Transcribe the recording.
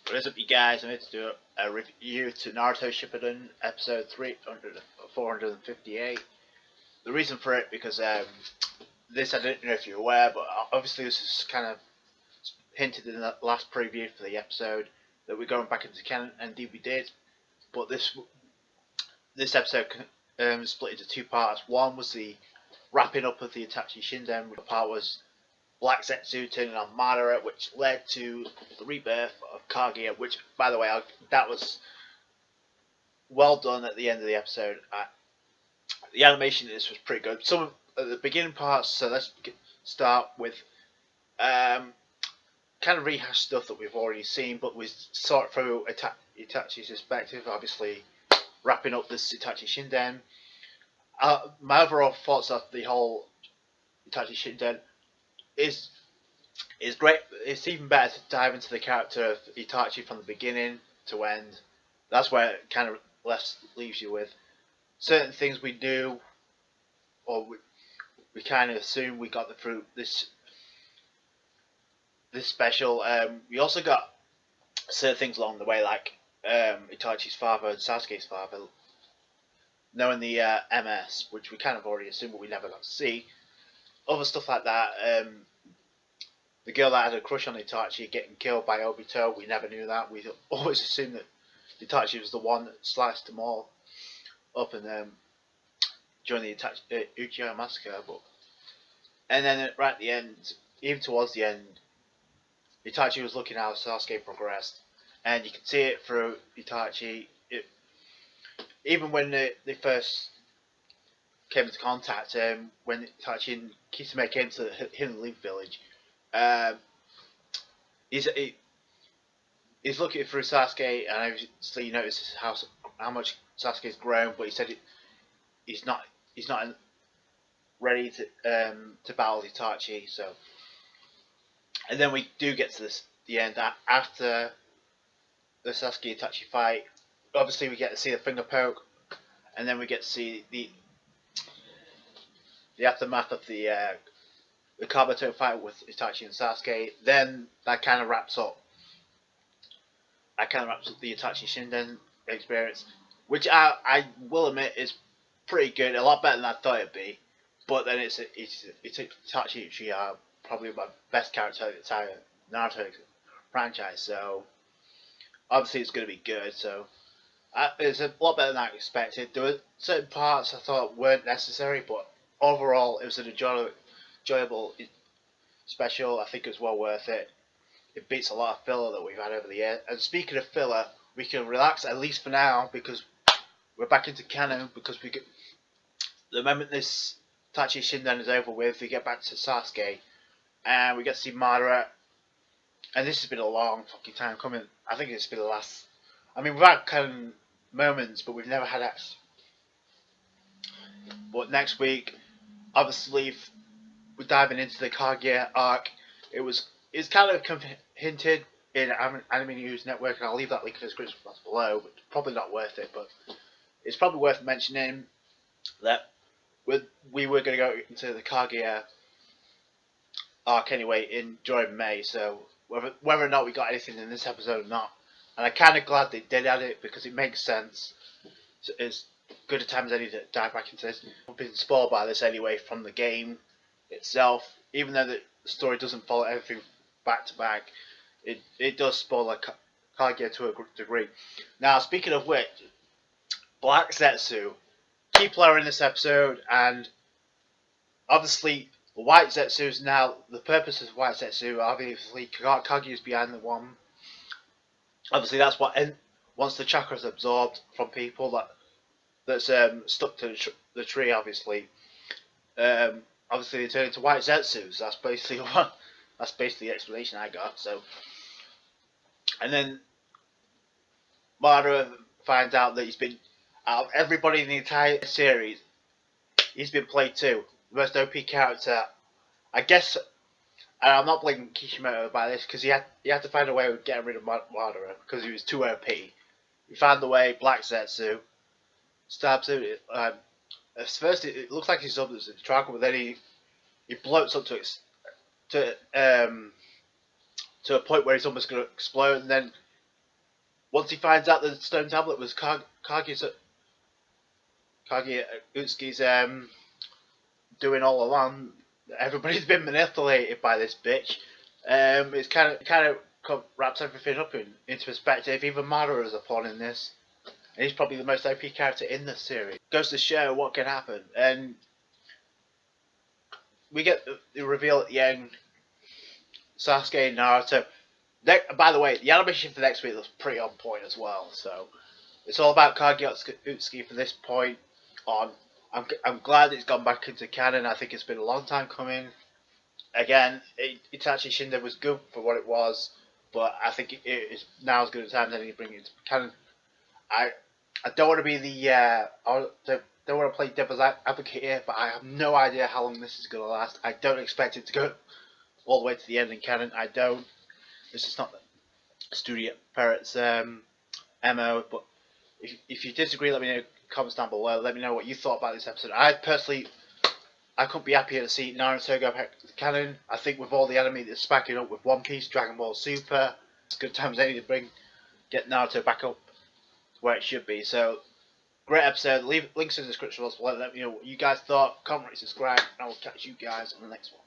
What is up, you guys? I'm here to do a review to Naruto Shippuden episode 458. The reason for it because this, I don't know if you're aware, but obviously this is kind of hinted in the last preview for the episode that we're going back into canon, and indeed we did. But this episode split into two parts. One was the wrapping up of the Itachi Shinden. The part was Black Zetsu turning on Madara, which led to the rebirth of Kaguya, which, by the way, that was well done at the end of the episode. The animation in this was pretty good. Some of the beginning parts, so let's start with kind of rehash stuff that we've already seen, but we saw it through Itachi's perspective, obviously wrapping up this Itachi Shinden. My overall thoughts of the whole Itachi Shinden is great. It's even better to dive into the character of Itachi from the beginning to end. That's where it kind of leaves you with certain things we knew, or we kind of assumed we got through this special. We also got certain things along the way, like Itachi's father and Sasuke's father knowing the MS, which we kind of already assumed, but we never got to see. Other stuff like that. The girl that had a crush on Itachi getting killed by Obito, we never knew that. We always assumed that Itachi was the one that sliced them all up and during the Uchiha massacre. And then right at the end, even towards the end, Itachi was looking how Sasuke progressed, and you can see it through Itachi. Even when they first came into contact, when Itachi and Kisame came to the Hidden Leaf village, he's looking through Sasuke, and obviously you notice how much Sasuke's grown, but he said he's not ready to battle Itachi. So, and then we do get to the end after the Sasuke Itachi fight. Obviously, we get to see the finger poke, and then we get to see the aftermath of the Kabuto fight with Itachi and Sasuke. Then that kind of wraps up. The Itachi Shinden experience, which I will admit is pretty good, a lot better than I thought it'd be. But then it's Itachi Uchiha, probably my best character of the entire Naruto franchise. So obviously it's going to be good. So it's a lot better than I expected. There were certain parts I thought weren't necessary, but overall it was an enjoyable special. I think it was well worth it. It beats a lot of filler that we've had over the year. And speaking of filler, we can relax at least for now because we're back into canon. Because the moment this Itachi Shinden is over with, we get back to Sasuke, and we get to see Madara. And this has been a long fucking time coming. I think it's been the last. I mean, we've had kind of moments, but we've never had X. But next week, obviously, we're diving into the Kaguya arc. It's kind of hinted in Anime News Network, and I'll leave that link in the description box below. But probably not worth it, but it's probably worth mentioning that we were going to go into the Kaguya arc anyway during May. So whether or not we got anything in this episode or not, and I'm kind of glad they did add it because it makes sense. It's good a time as any to dive back into this. We've been spoiled by this anyway from the game itself, even though the story doesn't follow everything back to back. It does spoil like Kaguya to a degree. Now, speaking of which, Black Zetsu, key player in this episode, and obviously the White Zetsu is now the purpose of White Zetsu. Obviously, Kaguya is behind the one. Obviously, that's what once the chakra is absorbed from people that's stuck to the tree. Obviously, obviously they turn into White Zetsus. That's basically the explanation I got. So, and then Madara finds out that he's been out of everybody in the entire series. He's been played too. The most OP character, I guess. And I'm not blaming Kishimoto by this because he had to find a way of getting rid of Madara because he was too OP. He found the way. Black Zetsu stabs him. At first, it looks like he's up as a dragon, but then he bloats up to a point where he's almost going to explode, and then once he finds out that the stone tablet was Kaguya Utsuki's doing all along, everybody's been manipulated by this bitch. It's kind of wraps everything up into perspective. Even Madara is a pawn in this, and he's probably the most OP character in the series. Goes to show what can happen, and we get the reveal at the end. Sasuke and Naruto. By the way, the animation for next week looks pretty on point as well. So it's all about Kaguya Utsuki from this point on. I'm glad it's gone back into canon. I think it's been a long time coming. Again, Itachi Shinda was good for what it was, but I think it is now as good a time as any to bring it into canon. I don't want to be don't want to play devil's advocate here, but I have no idea how long this is going to last. I don't expect it to go all the way to the end in canon. I don't. It's just not Studio Parrots MO. But if you disagree, let me know in the comments down below. Let me know what you thought about this episode. I couldn't be happier to see Naruto go back to canon. I think with all the anime that's backing up with One Piece, Dragon Ball Super, it's good times any to get Naruto back up to where it should be. So, great episode. Leave links in the description below. Let me know what you guys thought. Comment, subscribe, and I will catch you guys on the next one.